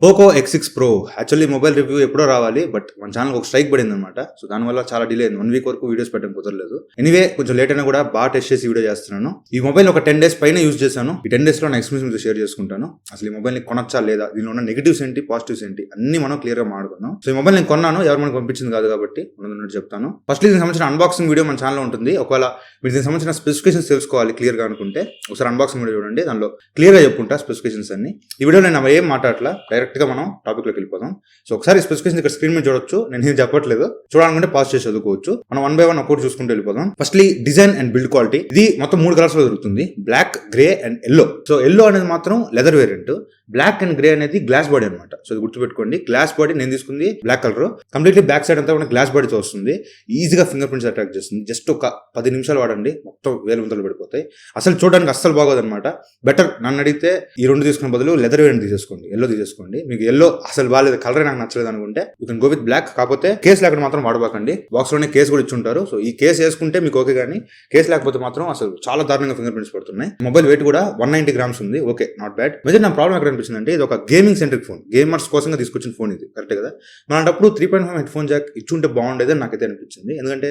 Poco X6 Pro actually mobile review ఎప్పుడో రావాలి, but మన ఛానల్ ఒక స్ట్రైక్ పడింది అనమాట. సో దానివల్ల చాలా డిలే అయింది. 1 వీక్ వరకు వీడియోస్ పెట్టడం కుదరలేదు. ఎనీవే కొంచెం లేట్ అయినా కూడా బాగా టెస్ట్ చేసి వీడియో చేస్తున్నాను. ఈ మొబైల్ ఒక 10 డేస్ పైన యూజ్ చేశాను. ఈ 10 డేస్ లో నా ఎక్స్పీరియన్స్ మీతో షేర్ చేసుకుంటాను. అసలు ఈ మొబైల్ ని కొనొచ్చా లేదా, దీనిలో ఉన్న నెగిటివ్స్ ఏంటి, పాజిటివ్స్ ఏంటి అన్ని మనం క్లియర్ గా మాట్లాడుకుందాం. సో ఈ మొబైల్ నేను కొన్నాను, ఎవరు మనకు పంపించింది కాదు కాబట్టి ఉన్నట్టు చెప్తాను. ఫస్ట్ దీనికి సంబంధించిన అన్బాక్సింగ్ వీడియో మన ఛానల్ ఉంటుంది. ఒకవేళ మీరు దీనికి సంబంధించిన స్పెసిఫికేషన్స్ తెలుసుకోవాలి క్లియర్ గా అనుకుంటే ఒకసారి అన్బాక్సింగ్ వీడియో చూడండి, దానిలో క్లియర్ గా చెప్పుకుంటా స్పెసిఫికేషన్స్ అన్ని. ఈ వీడియో నేను ఏం మాట్లాడలా, డైరెక్ట్ గా మనం టాపిక్ లోకి వెళ్ళిపోదాం. సో ఒకసారి స్పెసిఫికేషన్ ఇక్కడ స్క్రీన్ మీద చూడొచ్చు, నేను ఏం చెప్పట్లేదు, చూడాలనుకుంటే పాజ్ చేసి చదువుకోవచ్చు. మనం 1 by 1 ఒక్కటి చూసుకుంటూ వెళ్ళిపోదాం. Firstly design and build quality. ఇది మొత్తం 3 కలర్స్ లో దొరుకుతుంది, black, grey and yellow. So yellow అనేది మాత్రం leather variant, black and grey అనేది గ్లాస్ బాడీ అనమాట. సో ఇది గుర్తుపెట్టుకోండి, గ్లాస్ బాడీ నేను తీసుకుంది black colour, completely back side అంతా కూడా గ్లాస్ బాడీతో వస్తుంది. ఈజీగా ఫింగర్ ప్రింట్స్ అట్రాక్ట్ చేస్తుంది. జస్ట్ ఒక 10 నిమిషాలు వాడండి, మొత్తం వేలు ముంతలు పడిపోతాయి. అసలు చూడడానికి అస్సలు బాగోదు అనమాట. బెటర్ నన్ను అడిగితే ఈ 2 తీసుకునే బదులు లెదర్ వేరియంట్ తీసేసుకోండి, ఎల్లో తీసేసుకోండి. మీకు ఎల్లో అసలు బాగాలేదు, కలర్ నాకు నచ్చలేదు అనుకుంటే you can go with black. కాకపోతే కేసు లేకుండా మాత్రం వాడబాకండి. బాక్స్ లోనే కేసు కూడా ఇచ్చుంటారు. సో ఈ కేసు వేసుకుంటే మీకు ఓకే, కానీ కేసు లేకపోతే మాత్రం అసలు చాలా దారుణంగా ఫింగర్ ప్రింట్స్ పడుతున్నాయి. మొబైల్ వెయిట్ కూడా 190 grams ఉంది. Okay, not bad. మెజర్ నా ప్రాబ్లం ఎక్కడ అనిపించింది అంటే, ఇది ఒక గేమింగ్ సెంట్రిక్ ఫోన్, గేమర్స్ కోసంగా తీసుకొచ్చిన ఫోన్ ఇది, కరెక్ట్ కదా. మనప్పుడు 3.5 హెడ్ ఫోన్ జాక్ ఇచ్చుంటే బాగుండేది అని నాకైతే అనిపించింది. ఎందుకంటే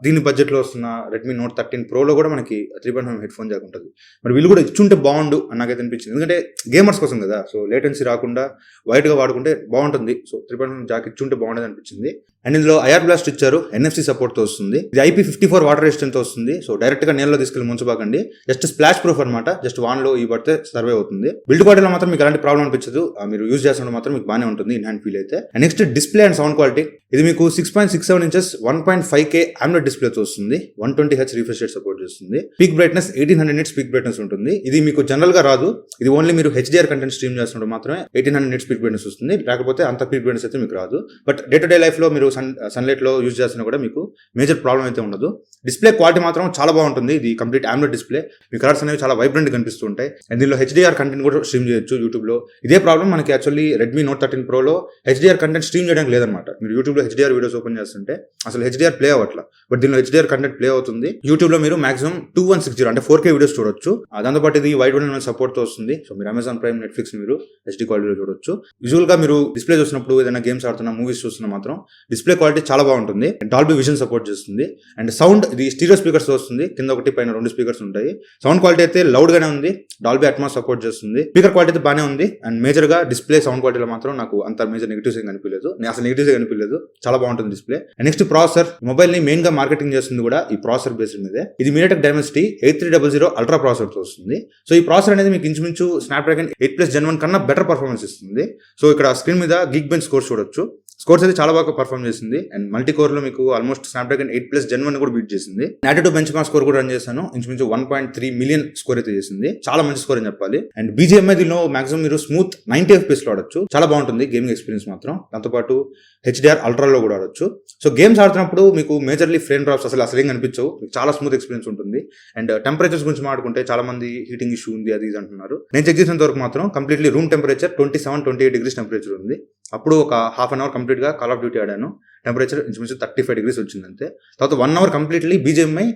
దీని బడ్జెట్ లో వస్తున్న Redmi Note 13 Pro లో కూడా మనకి 3.5 హెడ్ ఫోన్ జాక్ ఉంటుంది. మరి వీళ్ళు కూడా ఇచ్చుంటే బాగుండు అని నాకైతే అనిపించింది. ఎందుకంటే గేమర్స్ కోసం కదా, సో లేటెన్సీ రాకుండా వైట్ గా వాడుకుంటే బాగుంటుంది. సో 3.5 జాక్ ఇచ్చుంటే బాగుండేది అనిపించింది. అండ్ ఇందులో ఐఆర్ బ్లాస్ట్ ఇచ్చారు, NFC సపోర్ట్ తో వస్తుంది. ఇది IP54 వాటర్ రెసిస్టెంట్ తో వస్తుంది. సో డైరెక్ట్ గా నీళ్ళలో తీసుకెళ్లి ముంచబాకండి, జస్ట్ స్ప్లాష్ ప్రూఫ్ అనమాట. జస్ట్ వాన్ లో ఈ పడితే సర్వే అవుతుంది. బిల్డ్ క్వాలిటీలో మాత్రం మీకు ఎలాంటి ప్రాబ్లం అనిపించదు, మీరు యూజ్ చేస్తున్న మాత్రం మీకు బాగానే ఉంటుంది ఇన్ హ్యాండ్ ఫీల్ అయితే. And next display and sound quality. ఇది మీకు 6.67 inches 1.5K AMOLED డిస్ప్లే తో వస్తుంది. 120Hz రిఫ్రెష్ రేట్ సపోర్ట్ చేస్తుంది. Peak brightness 1800 nits peak brightness ఉంటుంది. ఇది మీకు జనరల్ గా రాదు, ఇది ఓన్లీ మీరు HDR కంటెంట్ స్ట్రీమ్ చేస్తున్నప్పుడు మాత్రమే 1800 nits పీక్ బ్రైట్నెస్ వస్తుంది. లేకపోతే అంత పీక్ బ్రైట్నెస్ అయితే మీకు రాదు. But day to day life లో మీరు సన్లైట్ లో యూజ్ చేస్తున్నా కూడా మీకు మేజర్ ప్రాబ్లం అయితే ఉండదు. డిస్ప్లే క్వాలిటీ మాత్రం చాలా బాగుంటుంది. ఇది కంప్లీట్ AMOLED డిస్ప్లే, మీ కలర్స్ అనేవి చాలా వైబ్రెంట్ కనిపిస్తూ ఉంటాయి. అండ్ దీనిలో HDR కంటెంట్ కూడా స్ట్రీమ్ చేయొచ్చు యూట్యూబ్ లో. ఇదే ప్రాబ్లం మనకి యాక్చువల్లీ Redmi Note 13 Pro లో HDR కంటెంట్ స్ట్రీమ్ చేయడానికి లేదనమాట. మీరు యూట్యూబ్ లో HDR వీడియోస్ ఓపెన్ చేస్తుంటే అసలు HDR ప్లే అవ్వట్లా, బట్ దీనిలో HDR కంటెంట్ ప్లే అవుతుంది. యూట్యూబ్ లో మీరు మాక్సిమం 2160 అంటే 4K వీడియోస్ చూడొచ్చు. దాంతోపాటు ఇది వైడ్ వన్ సపోర్ట్ తో వస్తుంది. సో మీరు Amazon Prime, Netflix మీరు HD క్వాలిటీలో చూడొచ్చు. విజువల్ గా మీరు డిస్ప్లే చూసినప్పుడు, ఏదైనా గేమ్స్ ఆడుతున్నా, మూవీస్ చూస్తున్నా మాత్రం డిస్ప్లే క్వాలిటీ చాలా బాగుంటుంది. డాల్బీ విజన్ సపోర్ట్ చేస్తుంది. అండ్ సౌండ్ ఇది స్టీరియో స్పీకర్స్ వస్తుంది, కింద ఒకటి పైన 2 స్పీకర్స్ ఉంటాయి. సౌండ్ క్వాలిటీ అయితే లౌడ్ గానే ఉంది, డాల్బీ అట్మాస్ సపోర్ట్ చేస్తుంది. స్పీకర్ క్వాలిటీ అయితే బాగానే ఉంది. అండ్ మేజర్ గా డిస్ప్లే సౌండ్ క్వాలిటీలో మాత్రం నాకు అంత మేజర్ నెగిటివ్స్ ఏం కనిపించలేదు, అసలు నెగిటివ్స్ కనిపించలేదు, చాలా బాగుంటుంది display. And next processor. Mobile ని మెయిన్ గా మార్కెటింగ్ చేస్తుంది కూడా ఈ ప్రాసెసర్ బేస్డ్ మీదే. ఇది MediaTek Dimensity 8300 అల్ట్రా ప్రాసెసర్ తో వస్తుంది. సో ఈ ప్రాసెసర్ అనేది మీకు ఇంచుమించు Snapdragon 8+ Gen 1 కన్నా బెటర్ పర్ఫార్మెన్స్ ఇస్తుంది. సో ఇక్కడ స్క్రీన్ మీద Geekbench స్కోర్స్ చూడొచ్చు. స్కోర్స్ అయితే చాలా బాగా పర్ఫార్మ్ చేసింది. అండ్ మల్టీ కోర్ లో మీకు ఆల్మోస్ట్ Snapdragon 8+ Gen 1 కూడా బీట్ చేసింది. నాటివ్ బెంచ్ మార్క్ స్కోర్ కూడా రన్ చేశాను, ఇంచుమించు 1.3 million స్కోర్ అయితే చేసింది. చాలా మంచి స్కోర్ అని చెప్పాలి. అండ్ BGMI దీనిలో మాక్సిమం మీరు స్మూత్ 90 FPS లో ఆడొచ్చు, చాలా బాగుంటుంది గేమింగ్ ఎక్స్పీరియన్స్ మాత్రం. దాంతోపాటు HDR అల్ట్రాలో కూడా ఆడొచ్చు. సో గేమ్స్ ఆడుతున్నప్పుడు మీకు మేజర్లీ ఫ్రేమ్ డ్రాప్స్ అసలు ఏం కనిపించవు, మీకు చాలా స్మూత్ ఎక్స్పీరియన్స్ ఉంటుంది. అండ్ టెంపరేచర్స్ గురించి మాట్లాడుకుంటే చాలా మంది హీటింగ్ ఇష్యూ ఉంది అది ఇది అంటున్నారు. నేను చెక్ చేసినంత వరకు మాత్రం completely room temperature 27-28 degrees temperature ఉంది. అప్పుడు ఒక హాఫ్ అన్ అవర్ కంప్లీట్ గా కాల్ ఆఫ్ డ్యూటీ ఆడాను, టెంపరేచర్ ఇంచుమించు 35 degrees వచ్చింది అంతే. తర్వాత 1 hour కంప్లీట్లీ BGMI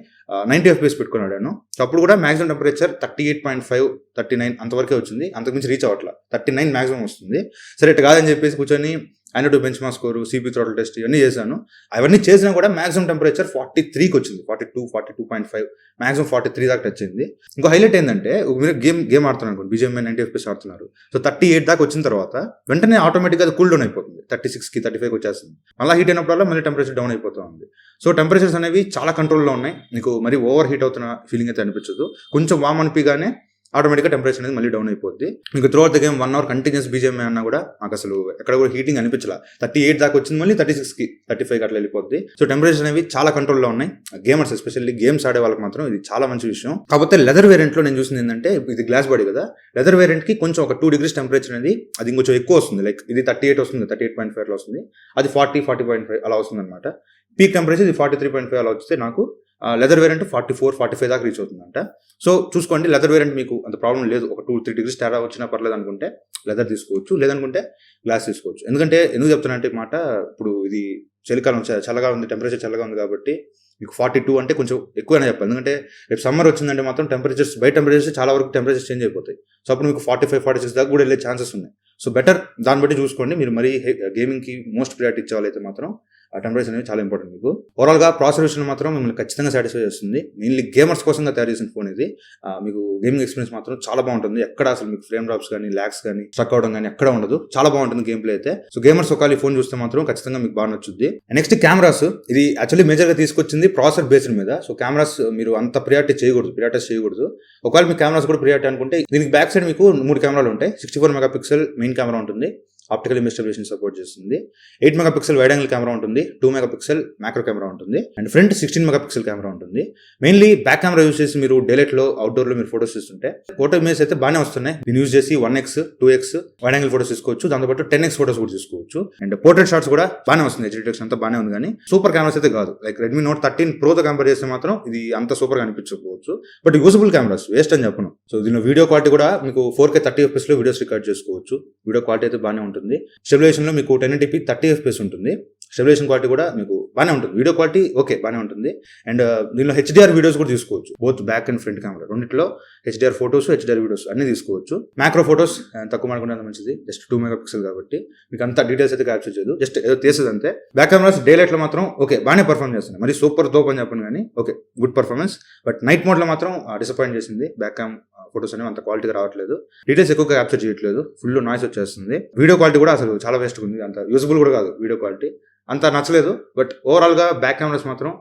90 FPS పెట్టుకుని ఆడాను. సో అప్పుడు కూడా మాక్సిమం టెంపరేచర్ 38.5, 39 అంతవరకే వచ్చింది, అంతకుమించి రీచ్ అవ్వట్లా. 39 మాక్సిమం వస్తుంది. సరే ఇట్లా కాదని చెప్పేసి కూర్చొని Antutu bench mark score, CPU throttle test ఇవన్నీ చేశాను. అవన్నీ చేసినా కూడా మాక్సిమం టెంపరేచర్ 43కి వచ్చింది, 42, 42.5, మాక్సిమం 43 దాకా టచ్ అయింది. ఇంకో హైలైట్ ఏంటంటే, మీరు గేమ్ ఆడుతున్నారు అనుకోండి, BGMI 90 FPS ఆడుతున్నారు. సో 38 దాకా వచ్చిన తర్వాత వెంటనే ఆటోమేటిక్గా అది కూల్ డౌన్ అయిపోతుంది, 36కి 35కి వచ్చేస్తుంది. మళ్ళీ హీట్ అయినప్పుడల్లా మళ్ళీ టెంపరేచర్ డౌన్ అయిపోతూ ఉంది. సో టెంపరేచర్స్ అనేవి చాలా కంట్రోల్లో ఉన్నాయి, మీకు మరి ఓవర్ హీట్ అవుతున్న ఫీలింగ్ అయితే అనిపించదు. కొంచెం వామ్ అనిపిగానే ఆటోమేటిక్గా టెంపరేచర్ అనేది మళ్ళీ డౌన్ అయిపోద్ది. మీకు through out the game 1 hour continuous BGMI అన్నా కూడా నాకు అసలు ఎక్కడ కూడా హీటింగ్ అనిపించలా. 38 దాకా వచ్చింది, మళ్ళీ 36కి 35కి అట్లా వెళ్ళిపోద్ది. సో టెంపరేచర్ అనేవి చాలా కంట్రోల్లో ఉన్నాయి. గేమర్స్ ఎస్పెషల్లీ గేమ్స్ ఆడే వాళ్ళకి మాత్రం ఇది చాలా మంచి విషయం. కాకపోతే లెదర్ వేరియంట్ లో నేను చూసింది ఏంటంటే, ఇది గ్లాస్ బాడీ కదా, లెదర్ వేరియంట్ కి కొంచెం ఒక 2 degrees టెంపరేచర్ అనేది అది ఇంకొంచెం ఎక్కువ వస్తుంది. లైక్ ఇది 38 వస్తుంది, 38.5 లో వస్తుంది, అది 40, 40.5 అలా వస్తుంది అనమాట. పీక్ టెంపరేచర్ ఇది 43.5 అలా వస్తే నాకు లెదర్ వేరియంట్ 44, 45 దాకా రీచ్ అవుతుందంట. సో చూసుకోండి, లెదర్ వేరియంట్ మీకు అంత ప్రాబ్లం లేదు. ఒక 2-3 degrees తేడా వచ్చినా పర్లేదు అనుకుంటే లెదర్ తీసుకోవచ్చు, లేదనుకుంటే గ్లాస్ తీసుకోవచ్చు. ఎందుకు చెప్తున్నా అంటే మాట, ఇప్పుడు ఇది చలికాలం, చల్లగా ఉంది, టెంపరేచర్ చల్లగా ఉంది కాబట్టి మీకు 42 అంటే కొంచెం ఎక్కువనే చెప్పాలి, ఎందుకంటే రేపు సమ్మర్ వచ్చిందంటే మాత్రం బయట టెంపరేచర్స్ చాలా వరకు టెంపరేచర్స్ చేంజ్ అయిపోతాయి. సో అప్పుడు మీకు 45-46 దాకా కూడా వెళ్ళే ఛాన్సెస్ ఉన్నాయి. సో బెటర్ దాన్ని బట్టి చూసుకోండి. మీరు మరీ గేమింగ్కి మోస్ట్ ప్రియారిటీ ఇచ్చేవాళ్ళైతే మాత్రం ఆ టెంపరేచర్ అనేది చాలా ఇంపార్టెంట్. మీకు ఓవరాల్గా ప్రాసెసర్ విషయం మాత్రం మిమ్మల్ని ఖచ్చితంగా సాటిస్ఫై చేస్తుంది. మెయిన్లీ గేమర్స్ కోసంగా తయారు చేసిన ఫోన్ ఇది. మీకు గేమింగ్ ఎక్స్పీరియన్స్ మాత్రం చాలా బాగుంటుంది. ఎక్కడ అసలు మీకు ఫ్రేమ్ డ్రాప్స్ కానీ ల్యాగ్స్ కానీ స్ట్రక్ అవడం కానీ ఎక్కడ ఉండదు. చాలా బాగుంటుంది గేమ్ ప్లే అయితే. సో గేమర్స్ ఒకవేళ ఈ ఫోన్ చూస్తే మాత్రం ఖచ్చితంగా మీకు బాగా నచ్చుద్ది. నెక్స్ట్ కెమెరాస్, ఇది యాక్చువల్లీ మేజర్గా తీసుకొచ్చింది ప్రాసెసర్ బేస్డ్ మీద. సో కెమెరాస్ మీరు అంత ప్రియారిటైజ్ చేయకూడదు. ఒకవేళ మీ కెమెరాస్ కూడా ప్రియారిటీ అనుకుంటే దీనికి బ్యాక్ సైడ్ మీకు 3 కెమెరాలు ఉంటాయి. 64 మెగాపిక్సెల్ మెయిన్ కెమెరా ఉంటుంది, ఆప్టికల్ ఇమేజ్ స్టెబిలైజేషన్ సపోర్ట్ చేస్తుంది. 8 మెగాపిక్సెల్ వైడ్ యాంగిల్ కెమెరా ఉంటుంది, 2 మెగాపిక్సెల్ మ్యాక్రో కెమెరా ఉంటుంది, అండ్ ఫ్రంట్ 16 మెగాపిక్సెల్ కెమెరా ఉంటుంది. మెయిన్లీ బ్యాక్ కెమెరా యూజ్ చేసి మీరు డైలైట్ లో అవుట్డోర్ లో మీరు ఫోటోస్ తీస్తుంటే ఫోటో ఇమేజ్ అయితే బాగానే వస్తున్నాయి. దీన్ని యూజ్ చేసి 1x 2x wide angle photos తీసుకోవచ్చు, దాంతోపాటు 10x ఫోటోస్ కూడా తీసుకోవచ్చు. అండ్ పోర్ట్రేట్ షాట్స్ కూడా బాగానే వస్తుంది. హెచ్డీ డిటెక్షన్ అంతా బాగానే ఉంది, కానీ సూపర్ కెమెరాస్ అయితే కాదు. లైక్ Redmi Note 13 Pro తో కంపేర్ చేస్తే మాత్రం ఇది అంత సూపర్ గా అనిపించకపోవచ్చు, బట్ యూజబుల్ కెమెరాస్, వేస్ట్ అని చెప్పను. సో దీనిలో వీడియో క్వాలిటీ కూడా మీకు 4K 30 FPS లో వీడియోస్ రికార్డ్ చేసుకోవచ్చు. వీడియో క్వాలిటీ అయితే బాగానే ఉంటుంది. స్టెబిలైజేషన్ లో మీకు 1080p 30 FPS ఉంటుంది. స్టెబిలైజేషన్ క్వాలిటీ కూడా మీకు బాగానే ఉంటుంది. వీడియో క్వాలిటీ ఓకే బాగానే ఉంటుంది. అండ్ దీనిలో HDR వీడియోస్ కూడా తీసుకోవచ్చు, both back and front camera రెండిట్లో. HDR ఫోటోస్, HDR వీడియోస్ అన్ని తీసుకోవచ్చు. మ్యాక్రో ఫోటోస్ తక్కువ మనకుంటే అంత మంచిది, జస్ట్ 2 మెగాపిక్సెల్ కాబట్టి మీకు అంత డీటెయిల్స్ అయితే క్యాప్చర్ చేయదు, జస్ట్ ఏదో తీసేది అంతే. బ్యాక్ కెమెరాస్ డే లైట్ లో మాత్రం ఓకే బాగానే పర్ఫార్మ్ చేస్తున్నాయి, మరి సూపర్ తోప్ అని చెప్పను కానీ okay good performance. But night mode లో మాత్రం డిసప్పాయింట్ చేసింది. బ్యాక్ క్యామ్ ఫోటోస్ అనేవి అంత క్వాలిటీగా రావట్లేదు, డీటెయిల్స్ ఎక్కువగా క్యాప్చర్ చేయట్లేదు, ఫుల్ నాయిస్ వచ్చేస్తుంది. వీడియో క్వాలిటీ కూడా అసలు చాలా వేస్ట్ ఉంది, అంత యూజబుల్ కూడా కాదు. వీడియో క్వాలిటీ అంత నచ్చలేదు. బట్ ఓవరాల్ గా బ్యాక్ కెమెరాస్ మాత్రం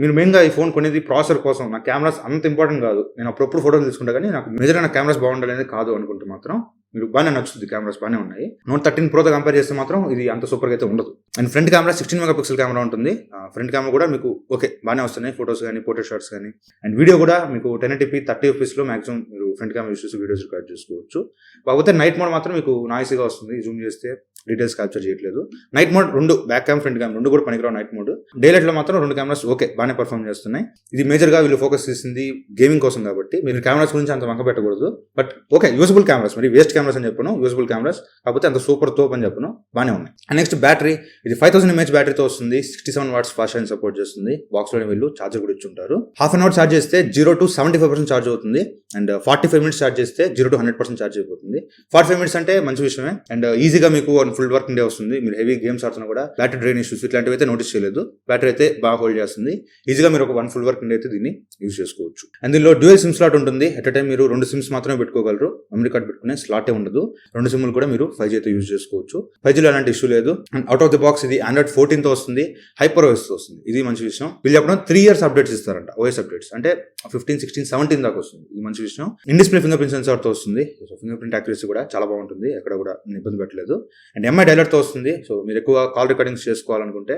మీరు మెయిన్గా ఈ ఫోన్ కొనేది ప్రాసెసర్ కోసం. నా కెమెరాస్ అంత ఇంపార్టెంట్ కాదు, నేను అప్పుడప్పుడు ఫోటోలు తీసుకుంటా, కానీ నాకు మేజర్ నా కెమెరాస్ బాగుండాలనేది కాదు అనుకుంటే మాత్రం మీరు బాగానే నచ్చుతుంది. కెమెరాస్ బాగానే ఉన్నాయి. Note 13 Pro తో కంపేర్ చేస్తే మాత్రం ఇది అంత సూపర్గా అయితే ఉండదు. And front camera 16 megapixel camera ఉంటుంది. ఫ్రంట్ కెమెరా కూడా మీకు ఓకే బాగానే వస్తున్నాయి, ఫోటోస్ కానీ పోర్ట్రేట్ షాట్స్ కానీ. అండ్ వీడియో కూడా మీకు 1080p 30 FPS లో మాక్సిమం మీరు ఫ్రంట్ కెమెరా యూస్ చేసి వీడియోస్ రికార్డ్ చేసుకోవచ్చు. కాకపోతే నైట్ మోడ్ మాత్రం మీకు నాయిస్గా వస్తుంది, జూమ్ చేస్తే డీటెయిల్స్ క్యాప్చర్ చేయట్లేదు. నైట్ మోడ్ రెండు, బ్యాక్ క్యామ్ ఫ్రంట్ క్యామ్ రెండు కూడా పనికిరావు నైట్ మోడ్. డే లైట్ లో మాత్రం 2 కెమెరాస్ ఓకే బాగానే పర్ఫార్మ్ చేస్తున్నాయి. ఇది మేజర్ గా వీళ్ళు ఫోకస్ చేసింది గేమింగ్ కోసం కాబట్టి మీరు కెమెరాస్ గురించి అంత వంక పెట్టకూడదు. బట్ ఓకే యూజబుల్ కెమెరాస్, మరి వేస్ట్ కెమెరాస్ అని చెప్పను, యూజబుల్ కెమెరాస్, కాకపోతే అంత సూపర్ తోప్ అని చెప్పను, బాగానే ఉన్నాయి. అండ్ నెక్స్ట్ బ్యాటరీ, ఇది 5000 mAh బ్యాటరీతో వస్తుంది. 67 watts ఫాస్ట్ ఛార్జింగ్ సపోర్ట్ చేస్తుంది. బాక్స్ లోనే వీళ్ళు ఛార్జర్ కూడా ఇచ్చుంటారు. హాఫ్ అన్ అవర్ ఛార్జ్ చేస్తే 0 to 75% ఛార్జ్ అవుతుంది. అండ్ 45 minutes ఛార్జ్ చేస్తే 0 to 100% ఛార్జ్ అయిపోతుంది. 45 minutes అంటే మంచి విషయమే. అండ్ ఈజీగా మీకు ఫుల్ వర్కింగ్ డే వస్తుంది. మీరు హెవీ గేమ్స్ ఆడుతున్నా కూడా బ్యాటరీ డ్రైన్ ఇష్యూస్ ఇట్లాంటివి అయితే నోటీస్ చేయలేదు. బ్యాటరీ అయితే బాగా హోల్డ్ చేస్తుంది. ఈజీగా మీరు ఒక 1 full వర్కింగ్ డే అయితే దీన్ని యూజ్ చేసుకోవచ్చు. అండ్ దీనిలో డ్యూయల్ సిమ్ స్లాట్ ఉంటుంది. అట్ టైం మీరు 2 సిమ్స్ మాత్రమే పెట్టుకోగలరు. మెమరీ కార్డ్ పెట్టుకునే స్లాటే ఉండదు. 2 సిమ్లు కూడా మీరు 5G అయితే యూజ్ చేసుకోవచ్చు. 5Gలో అలాంటి ఇష్యూ లేదు. And out of the box ఇది Android 14 తో వస్తుంది, HyperOS తో వస్తుంది. ఇది మంచి విషయం. వీళ్ళు చెప్పడం 3 years అప్డేట్స్ ఇస్తారంట, OS అప్డేట్స్ అంటే 15, 16, 17 దాకా వస్తుంది. ఇది మంచి విషయం. In display finger print censor తో వస్తుంది. సో ఫింగర్ ప్రింట్ యాక్యురసీ కూడా చాలా బాగుంటుంది, ఎక్కడ కూడా ఇబ్బంది పెట్టలేదు. అండ్ MI డైలర్ తో వస్తుంది. సో మీరు ఎక్కువ కాల్ రికార్డింగ్స్ చేసుకోవాలనుకుంటే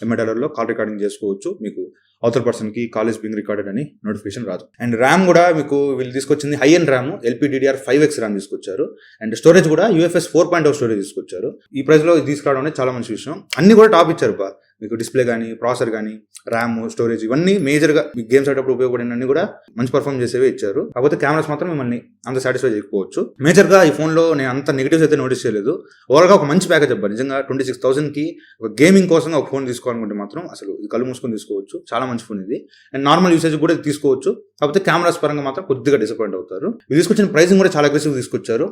MI డైలర్ లో కాల్ రికార్డింగ్ చేసుకోవచ్చు. మీకు అవతల పర్సన్ కి కాల్ ఇస్ బీయింగ్ రికార్డెడ్ అని నోటిఫికేషన్ రాదు. అండ్ ర్యామ్ కూడా మీకు వీళ్ళు తీసుకొచ్చింది high end RAM, LPDDR5X RAM తీసుకొచ్చారు. అండ్ స్టోరేజ్ కూడా UFS 4.0 స్టోరేజ్ తీసుకొచ్చారు. ఈ ప్రైస్ లో ఇది తీసుకురావడం అనేది చాలా మంచి విషయం. అన్ని కూడా టాప్ ఇచ్చారు బా, మీకు డిస్ప్లే కానీ, ప్రాసెసర్ కానీ, ర్యామ్, స్టోరేజ్ ఇవన్నీ మేజర్గా మీకు గేమ్స్ ఆడేటప్పుడు ఉపయోగపడినన్ని కూడా మంచి పర్ఫార్మ్ చేసేవే ఇచ్చారు. కాకపోతే కెమెరాస్ మాత్రం మిమ్మల్ని అంత సాటిస్ఫై చేయకపోవచ్చు. మేజర్గా ఈ ఫోన్లో నేను అంత నెగిటివ్స్ అయితే నోటీస్ చేయలేదు. ఓవర్గా ఒక మంచి ప్యాకేజ్ చెప్పాలి. నిజంగా 26,000 కి ఒక గేమింగ్ కోసం ఒక ఫోన్ తీసుకోవాలనుకుంటే మాత్రం అసలు ఇది కళ్ళు మూసుకొని తీసుకోవచ్చు. చాలా మంచి ఫోన్ ఇది. అండ్ నార్మల్ యూసేజ్ కూడా తీసుకోవచ్చు. కాకపోతే కెమెరాస్ పరంగా మాత్రం కొద్దిగా డిసప్పాయింట్ అవుతారు. ఇది తీసుకొచ్చిన ప్రైసింగ్ కూడా చాలా అగ్రెసివ్ తీసుకొచ్చారు.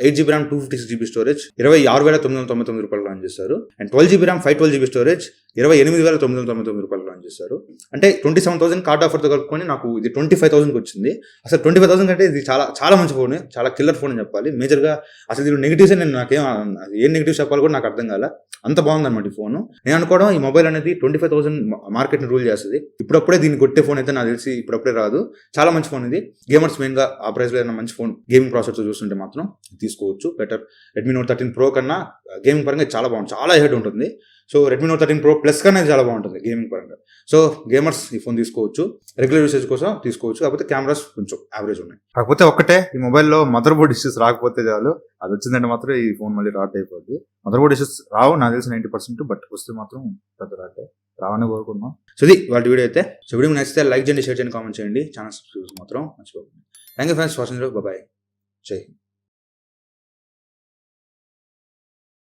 8GB ర్యామ్ 256GB స్టోరేజ్ 26,999 రూపాయలు లాంచ్ చేశారు. And 12GB RAM 512GB storage 28,999 రూపాయలు లాంచ్ చేశారు. అంటే 27,000 కార్డ్ ఆఫర్తో కలుపుకొని నాకు ఇది 25,000కి వచ్చింది. అసలు 25,000 కంటే ఇది చాలా చాలా మంచి ఫోన్, చాలా కిల్లర్ ఫోన్ అని చెప్పాలి. మేజర్గా అసలు దీని నెగిటివ్స్ నేను ఏం నెగిటివ్స్ చెప్పాలి కూడా నాకు అర్థం కాల, అంత బాగుందన్నమాట ఈ ఫోన్. నేను అనుకోవడం ఈ మొబైల్ అనేది 25,000 మార్కెట్ని రూల్ చేస్తుంది. ఇప్పుడప్పుడే దీన్ని కొట్టే ఫోన్ అయితే నాకు తెలిసి ఇప్పుడప్పుడే రాదు. చాలా మంచి ఫోన్ ఇది. గేమర్స్ మెయిన్గా ఆ ప్రైస్లో ఏదైనా మంచి ఫోన్ గేమింగ్ ప్రాసెసర్ చూస్తుంటే మాత్రం తీసుకోవచ్చు. బెటర్ Redmi Note 13 Pro కన్నా గేమింగ్ పరంగా చాలా బాగుంది, చాలా హెడ్ ఉంటుంది. So Redmi Note 13 Pro Plus కన్నా చాలా బాగుంటుంది గేమింగ్ పరంగా. సో గేమర్స్ ఈ ఫోన్ తీసుకోవచ్చు, రెగ్యులర్ యూసేజ్ కోసం తీసుకోవచ్చు. కాకపోతే కెమెరాస్ కొంచెం యావరేజ్ ఉన్నాయి. కాకపోతే ఒక్కటే, ఈ మొబైల్లో మదర్ బోర్డ్ ఇష్యూస్ రాకపోతే చాలు. అది వచ్చిందంటే మాత్రం ఈ ఫోన్ మళ్ళీ రాట్ అయిపోద్ది. మదర్ బోర్డ్ ఇష్యూస్ రావు నాకు తెలిసి 90%, బట్ వస్తే మాత్రం పెద్ద రాటే రావని కోరుకుందాం. సో ఇది వాళ్ళ వీడియో అయితే. సో వీడియో నచ్చితే లైక్ చేయండి, షేర్ చేయండి, కామెంట్ చేయండి. ఛానల్ సబ్స్క్రైబ్ మాత్రం మర్చిపోకండి. Thank you friends, watching. Bye, జై హింద్.